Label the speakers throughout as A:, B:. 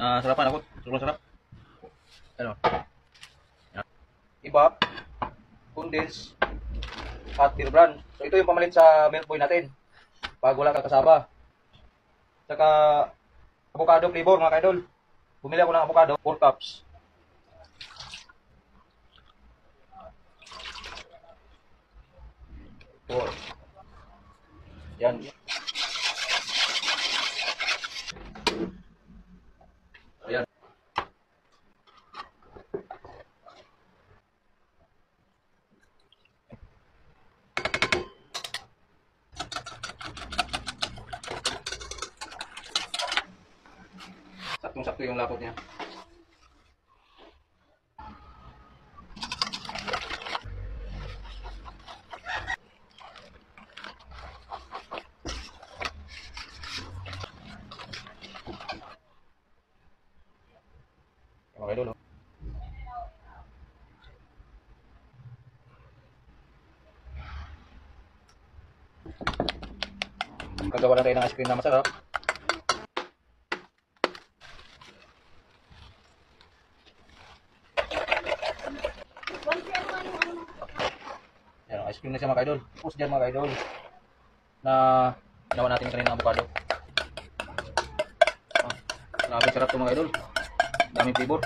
A: Sarapan ako. Sobrang sarap. Ano? Ibap, condense, at beer brand. So ito yung pamalit sa milk boy natin. Pag wala kang kasaba. Saka avocado flavor mga kaidol. Bumili ako ng avocado, 4 cups. Four. Yan. Ayan. Saktong-sakto yung lapot niya. Okay, dulu. Gagawa lang tayo ng ice cream na masarap. Yan, ice cream na siya mga kaidol. Tapos dyan mga kaidol na ginawa natin yung kanina avocado. Grabe sarap ito mga kaidol. Daming flavor.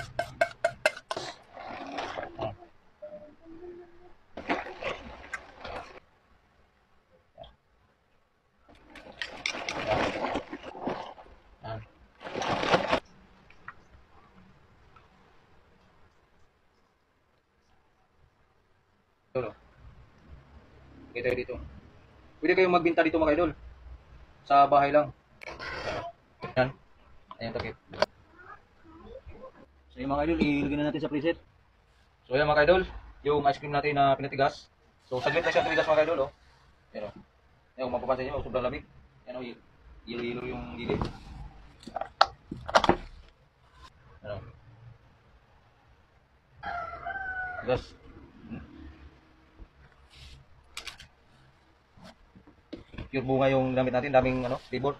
A: Ito, kita dito. Pwede kayong magbenta dito mga idol. Sa bahay lang. Yan. Ayan takip. So yung mga idol, ilagay na natin sa preset. So ayan mga idol, yung ice cream natin na pinatigas. So saglit na siya tumigas mga idol. Oh. Yan o. Yan kung mapapansin nyo, sobrang lamig. Yan o, ilo-ilo yung gilid. Yan o. Gas. Pure bunga yung gamit natin, daming flavor.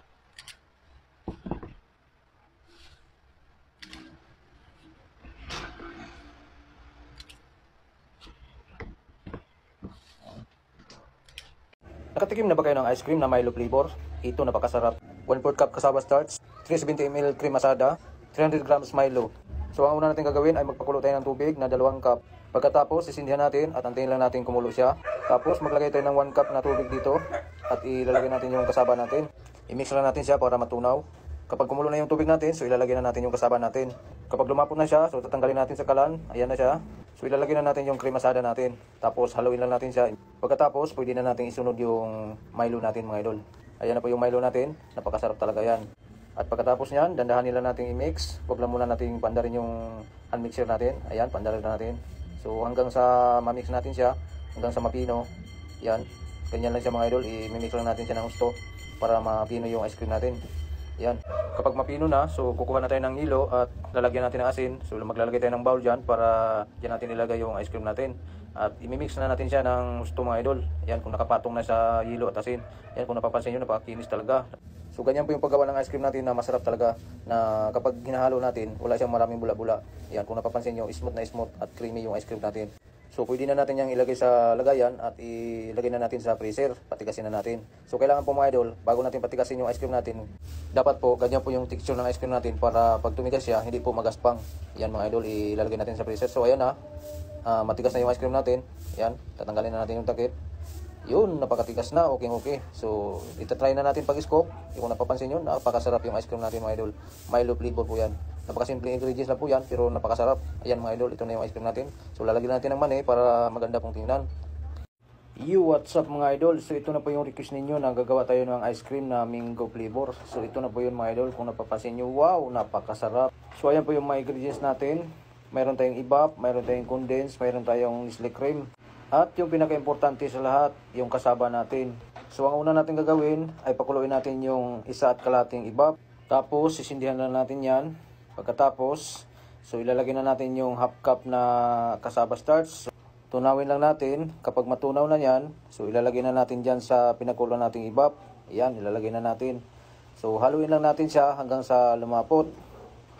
A: Nakatikim na ba kayo ng ice cream na Milo flavor? Ito napakasarap. 1/4 cup cassava starch, 370 ml cream masada, 300 grams Milo. So ang una natin gagawin ay magpakulo tayo ng tubig na 2 cup. Pagkatapos sisindihan natin at antayin lang natin kumulo siya. Tapos maglagay tayo ng 1 cup na tubig dito at ilalagay natin yung kasaba natin. I-mix lang natin siya para matunaw. Kapag kumulo na yung tubig natin, so ilalagay na natin yung kasaba natin. Kapag lumapot na siya, so tatanggalin natin sa kalan. Ayan na siya. So ilalagay na natin yung cream masada natin. Tapos haluin lang natin siya. Pagkatapos, pwede na natin isunod yung Milo natin mga idol. Ayan na po yung Milo natin. Napakasarap talaga yan. At pagkatapos niyan, dandahanin lang natin i-mix. Huwag lang muna natin pandarin yung hand mixer natin. Ayan, pandarin na natin. So hanggang sa ma-mix natin siya, hanggang sa mapino. Yan. Ganyan lang siya mga idol. I-mix lang natin siya ng gusto para mapino yung ice cream natin. Yan. Kapag mapino na, so kukuha na tayo ng hilo at lalagyan natin ng asin. So maglalagay tayo ng bowl dyan para dyan natin ilagay yung ice cream natin. At imimix na natin siya ng gusto mga idol. Yan, kung nakapatong na sa hilo at asin. Yan, kung napapansin nyo, napakinis talaga. So ganyan po yung paggawa ng ice cream natin na masarap talaga. Na kapag hinahalo natin, wala siyang maraming bula-bula. Yan, kung napapansin nyo, smooth na smooth at creamy yung ice cream natin. So pwede na natin yang ilagay sa lagayan at ilagay na natin sa freezer, patigasin na natin. So kailangan po mga idol, bago natin patigasin yung ice cream natin, dapat po ganyan po yung texture ng ice cream natin para pag tumigas siya, hindi po magaspang. Yan mga idol, ilalagay natin sa freezer. So ayan na, matigas na yung ice cream natin. Yan, tatanggalin na natin yung takip. Yun, napakatigas na, okay. So itatry na natin pag-scoop. Kung napapansin nyo, napakasarap yung ice cream natin mga idol. Milo flavor po yan. Napakasimple ingredients lang po yan, pero napakasarap. Ayan mga idol, ito na yung ice cream natin. So lalagyan natin ng mani para maganda pong tingnan. What's up mga idol? So ito na po yung request ninyo na gagawa tayo ng ice cream na mango flavor. So ito na po yun mga idol, kung napapansin nyo, wow, napakasarap. So ayan po yung mga ingredients natin. Mayroon tayong ibap, mayroon tayong condense, mayroon tayong Nestle cream. At yung pinaka-importante sa lahat, yung kasaba natin. So ang una natin gagawin ay pakuluin natin yung 1 kalahating ibap. Tapos sisindihan na natin yan. Pagkatapos, so ilalagay na natin yung 1/2 cup na cassava starch. So, tunawin lang natin. Kapag matunaw na yan, so ilalagay na natin dyan sa pinakulo nating ibap. Ayan, ilalagay na natin. So haluin lang natin siya hanggang sa lumapot.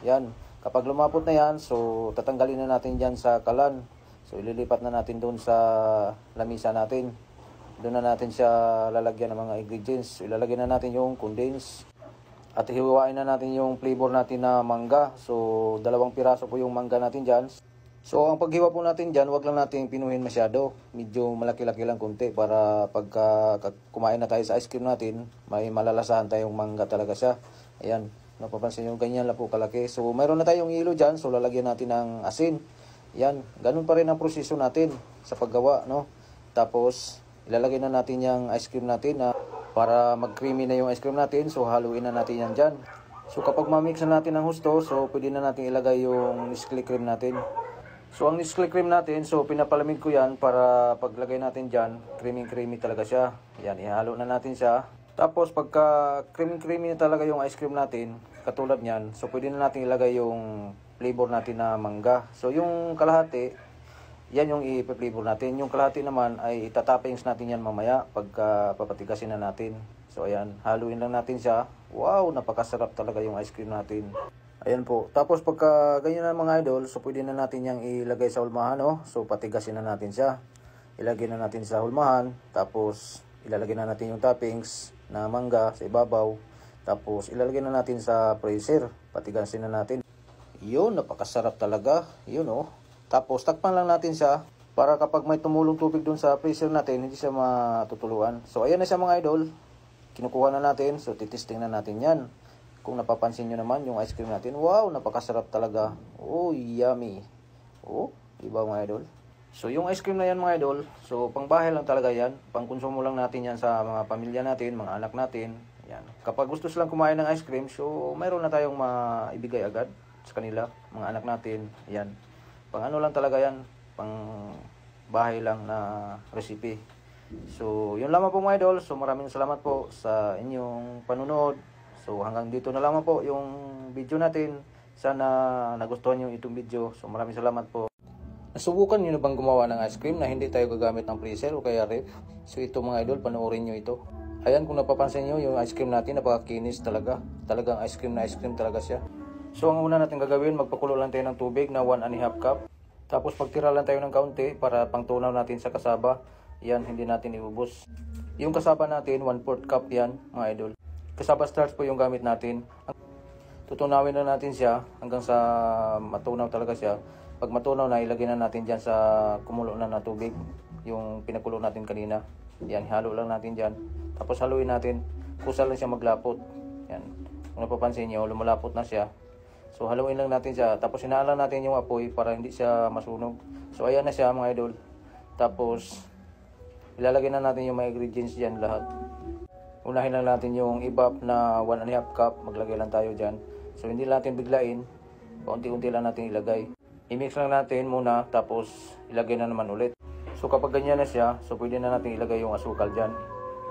A: Yan. Kapag lumapot na yan, so tatanggalin na natin dyan sa kalan. So ililipat na natin doon sa lamisa natin. Doon na natin siya lalagyan ng mga ingredients. So, ilalagay na natin yung condense. At hiwain na natin yung flavor natin na mangga. So 2 piraso po yung mangga natin dyan. So ang paghiwa po natin dyan, wag lang natin pinuhin masyado. Medyo malaki-laki lang konti para pagka kumain na tayo sa ice cream natin, may malalasahan tayong mangga talaga siya. Ayan, napapansin nyo, ganyan lang po kalaki. So mayroon na tayong ilo dyan, so lalagyan natin ng asin. Yan, ganun pa rin ang proseso natin sa paggawa, no? Tapos ilalagay na natin yung ice cream natin na para mag-creamy na yung ice cream natin. So haluin na natin yan dyan. So kapag ma-mix na natin ng husto, so pwede na natin ilagay yung Nestle cream natin. So ang Nestle cream natin, so pinapalamig ko yan para paglagay natin dyan, creamy talaga siya. Yan, ihalo na natin siya. Tapos pagka creamy na talaga yung ice cream natin, katulad nyan, so pwede na natin ilagay yung flavor natin na mangga. So yung kalahati, yan yung i-flavor natin. Yung kalahati naman ay itatoppings natin yan mamaya pagka papatigasin na natin. So ayan, haluin lang natin siya. Wow, napakasarap talaga yung ice cream natin. Ayan po. Tapos pagka ganyan na mga idol, so pwede na natin yang ilagay sa hulmahan, oh. So patigasin na natin siya. Ilagay na natin sa hulmahan. Tapos ilalagay na natin yung toppings na mangga sa ibabaw. Tapos ilalagay na natin sa freezer. Patigasin na natin. Yun, napakasarap talaga. Yun, oh. Tapos takpan lang natin siya para kapag may tumulong tubig dun sa freezer natin, hindi siya matutuluan. So ayan na siya mga idol. Kinukuha na natin. So titesting na natin yan. Kung napapansin nyo naman yung ice cream natin, wow, napakasarap talaga. Oh, yummy. Oh, diba mga idol? So yung ice cream na yan mga idol, so pangbahay lang talaga yan. Pangkonsumo lang natin yan sa mga pamilya natin, mga anak natin. Yan. Kapag gusto silang kumain ng ice cream, so mayroon na tayong maibigay agad sa kanila, mga anak natin. Yan. Pang ano lang talaga yan, pang bahay lang na recipe. So yun lamang po mga idol. So maraming salamat po sa inyong panunod. So hanggang dito na lamang po yung video natin. Sana nagustuhan nyo itong video. So maraming salamat po. Nasubukan nyo na bang gumawa ng ice cream na hindi tayo gagamit ng freezer o kaya ref? So ito mga idol, panoorin nyo ito. Ayan, kung napapansin nyo yung ice cream natin, napakakinis talaga. Talagang ice cream na ice cream talaga siya. So ang una natin gagawin, magpakulo lang tayo ng tubig na 1½ cup. Tapos pagtira lang tayo ng kaunti para pangtunaw natin sa kasaba. Yan, hindi natin iubos. Yung kasaba natin, 1/4 cup yan mga idol. Kasaba starch po yung gamit natin. Tutunawin na natin siya hanggang sa matunaw talaga siya. Pag matunaw na, ilagay na natin dyan sa kumulo na tubig. Yung pinakulo natin kanina. Yan, halo lang natin dyan. Tapos haluin natin. Kusa lang siya maglapot. Yan. Kung napapansin nyo, lumalapot na siya. So haluin lang natin siya. Tapos hinaalan natin yung apoy para hindi siya masunog. So ayan na siya mga idol. Tapos ilalagay na natin yung mga ingredients dyan lahat. Unahin lang natin yung ibap na 1½ cup. Maglagay lang tayo dyan. So hindi natin biglain. Paunti-unti lang natin ilagay. I-mix lang natin muna. Tapos ilagay na naman ulit. So kapag ganyan na siya, so pwede na natin ilagay yung asukal dyan.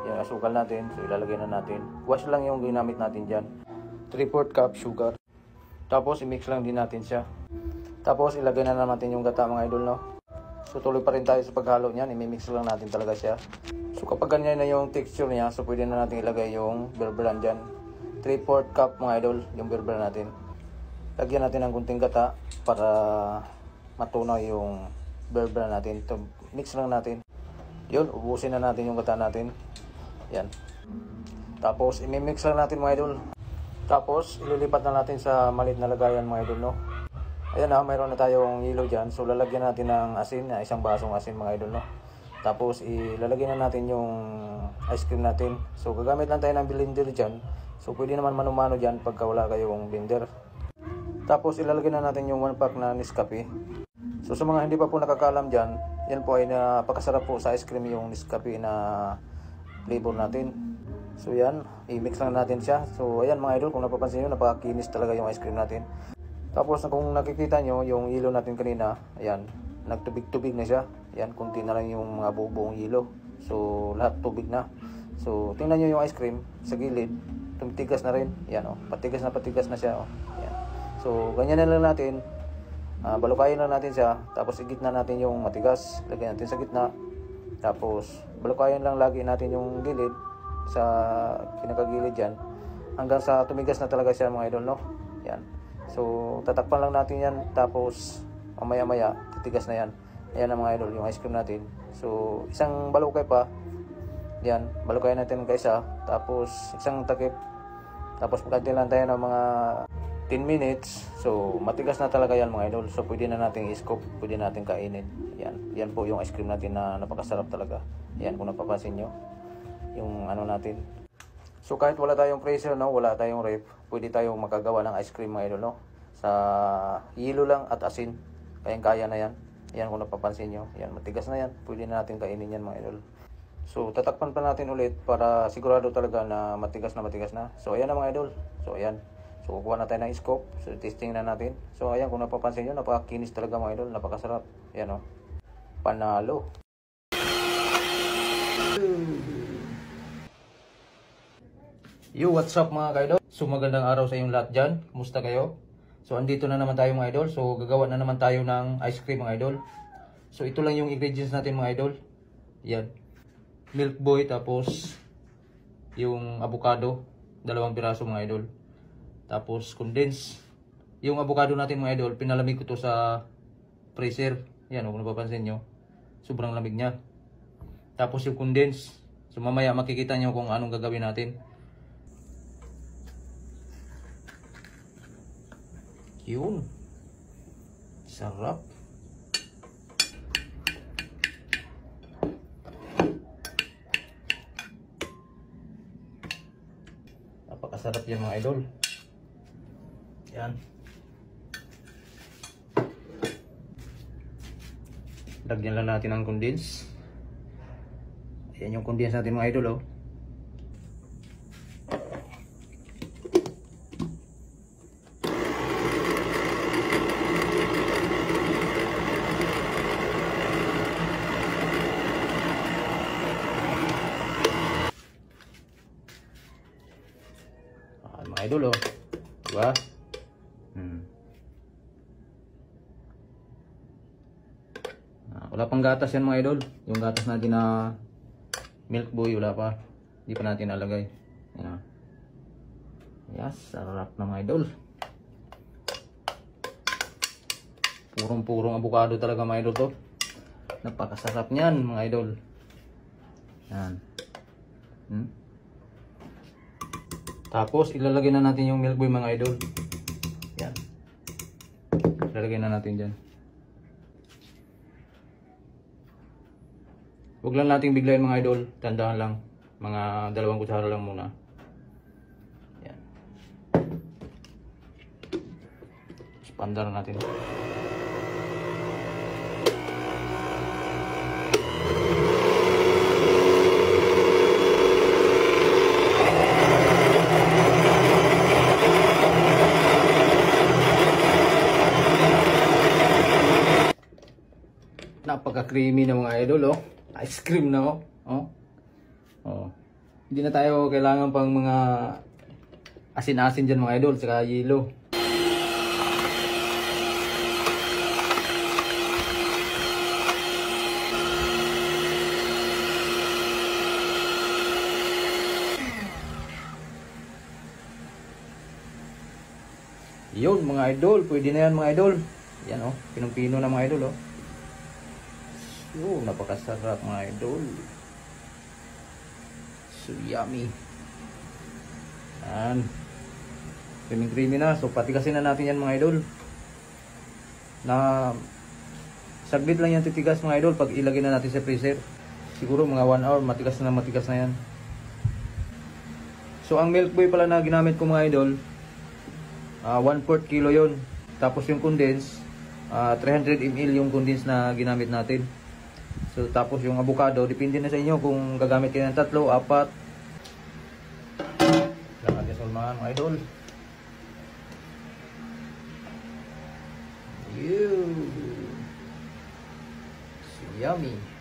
A: Yung asukal natin. So ilalagay na natin. Wash lang yung ginamit natin dyan. 3/4 cup sugar. Tapos i-mix lang din natin siya. Tapos ilagay na natin yung gata mga idol, no. So tuloy pa rin tayo sa paghalo niyan, i-mix lang natin talaga siya. So kapag ganyan na yung texture niya, so pwede na natin ilagay yung beer brand diyan. 3/4 cup mga idol, yung beer brand natin. Lagyan natin ng kunting gata para matunaw yung beer brand natin. Ito, mix lang natin. Yun, ubusin na natin yung gata natin. Yan. Tapos i-mix lang natin mga idol. Tapos, ililipat na natin sa maliit na lagayan mga idol, no. Ayan na, mayroon na tayong yelo dyan. So, lalagyan natin ng asin, isang basong asin mga idol, no. Tapos, ilalagyan na natin yung ice cream natin. So, gagamit lang tayo ng blender dyan. So, pwede naman mano-mano dyan pagka wala kayong blender. Tapos, ilalagyan na natin yung 1 pack na Nescafe. So, sa mga hindi pa po nakakalam dyan, yan po ay napakasarap po sa ice cream yung Nescafe na flavor natin. So yan, i-mix lang natin siya. So ayan mga idol, kung napapansin nyo, napakakinis talaga yung ice cream natin. Tapos kung nakikita nyo, yung yelo natin kanina, ayan, nagtubig-tubig na siya. Ayan, kunti na lang yung mga buong yelo. So lahat tubig na. So tingnan nyo yung ice cream sa gilid, tumitigas na rin. Ayan, oh, patigas na siya. Oh. Ayan. So ganyan na lang natin. Balukayin lang natin siya. Tapos igitna natin yung matigas. Lagyan natin sa gitna. Tapos balukayin lang lagi natin yung gilid sa pinakagilid dyan hanggang sa tumigas na talaga siya mga idol, no. Yan. So tatakpan lang natin yan, tapos mamaya maya titigas na yan. Ayan ang mga idol, yung ice cream natin. So isang balukay pa, yan, balukay natin kaysa, tapos isang takip, tapos pagkanti lang tayo ng mga 10 minutes. So matigas na talaga yan mga idol. So pwede na natin i-scoop, pwede natin kainin. Yan po yung ice cream natin na napakasarap talaga. Yan, kung napapansin nyo yung ano natin. So kahit wala tayong freezer, no, wala tayong ref, pwede tayong makagawa ng ice cream mga idol, no, sa hilo lang at asin. Kayang-kaya na yan. Yan, kung napapansin nyo, yan, matigas na yan, pwede na natin kainin yan mga idol. So tatakpan pa natin ulit para sigurado talaga na matigas na. So ayan na mga idol. So ayan, so kukuha na tayo ng scoop. So testing na natin. So ayan, kung napapansin nyo, napakakinis talaga mga idol, napakasarap. Ayan, oh, panalo. Yo, what's up mga kaidol? So magandang araw sa inyong lahat dyan. Kumusta kayo? So andito na naman tayo mga idol. So gagawa na naman tayo ng ice cream mga idol. So ito lang yung ingredients natin mga idol. Yan, Milk Boy, tapos yung avocado, 2 piraso mga idol. Tapos condense. Yung avocado natin mga idol, pinalamig ko to sa freezer. Yan, kung napapansin nyo, sobrang lamig niya. Tapos yung condense, so mamaya makikita nyo kung anong gagawin natin. Yun, sarap. Napakasarap yan mga idol. Yan, lagyan lang natin ang condense. Ayan yung condense natin mga idol, oh. Mga idol, oh, diba? Wala pang gatas yan mga idol. Yung gatas natin na Milk Boy, wala pa, hindi pa natin nalagay. Ayan. Yes, sarap na mga idol. Purong avocado talaga mga idol to. Napakasarap niyan mga idol. Yan. Tapos ilalagay na natin yung Milk Boy mga idol. Yan, ilalagay na natin dyan. Huwag lang nating biglayin mga idol, tandaan lang, mga 2 kutsara lang muna. Yan, pandar natin. Napaka-creamy na mga idol, oh. Ice cream na, oh. Oh. Hindi na tayo kailangan pang mga asin-asin dyan mga idol, saka yelo. Yun mga idol, pwede na yan mga idol. Yan, oh, pinong-pino na mga idol, oh. Oh, napakasarap mga idol. So yummy. Yan, creamy na. So patigasin na natin yan mga idol. Na saglit lang yan titigas mga idol. Pag ilagay na natin sa freezer, siguro mga 1 hour matigas na yan. So ang Milk Boy pala na ginamit ko mga idol, 1/4 kilo yon. Tapos yung condense, 300 ml yung condense na ginamit natin. So tapos yung avocado, depende na sa inyo kung gagamit kayo ng 3, 4. Lang natin sulmahan mga idol. So yummy.